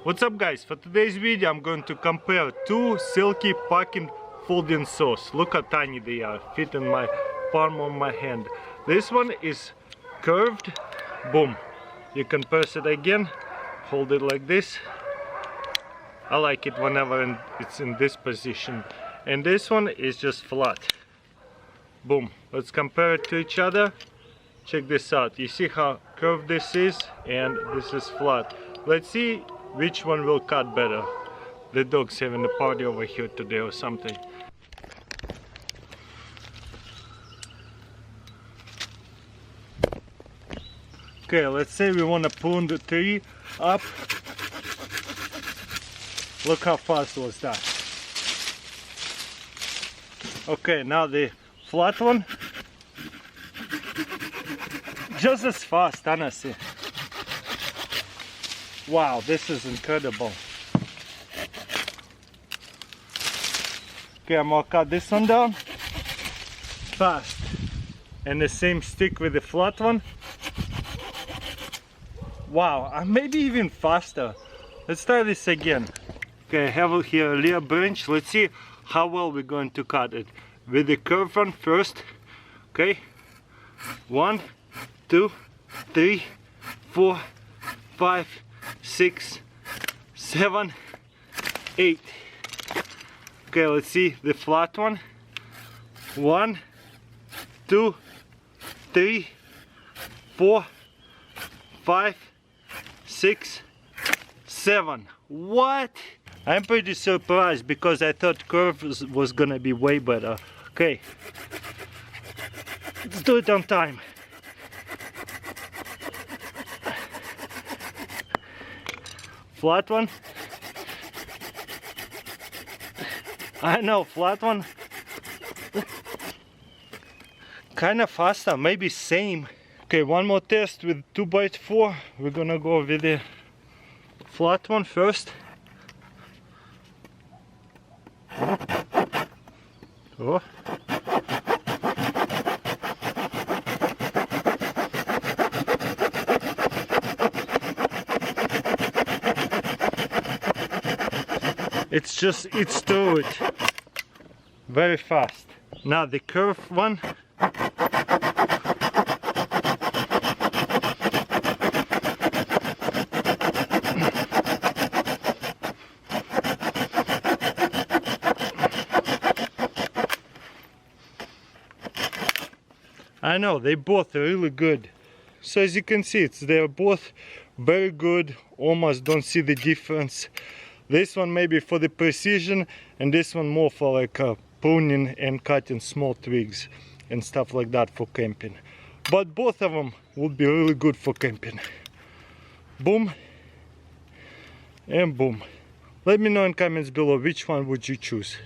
What's up guys, for today's video I'm going to compare two Silky packing folding saws. Look how tiny they are, fit in my palm of my hand. This one is curved, boom. You can press it again, hold it like this. I like it whenever it's in this position. And this one is just flat. Boom. Let's compare it to each other. Check this out. You see how curved this is and this is flat. Let's see which one will cut better. The dog's having a party over here today or something. Okay, let's say we want to prune the tree up. Look how fast was that. Okay, now the flat one. Just as fast, honestly. Wow, this is incredible. Okay, I'm gonna cut this one down fast. And the same stick with the flat one. Wow, maybe even faster. Let's try this again. Okay, I have here a rear branch. Let's see how well we're going to cut it. With the curved one first. Okay. 1, 2, 3, 4, 5, 6, 7, 8. Okay, let's see the flat one. 1, 2, 3, 4, 5, 6, 7. What? I'm pretty surprised because I thought curve was gonna be way better. Okay, let's do it on time. Flat one. I know, flat one. Kind of faster, maybe same. Okay, one more test with 2x4. We're gonna go with the flat one first. Oh. It's through it very fast. Now the curved one. I know, they both are really good. So as you can see, they're both very good. Almost don't see the difference. This one maybe for the precision, and this one more for like pruning and cutting small twigs and stuff like that for camping. But both of them would be really good for camping. Boom and boom. Let me know in comments below which one would you choose.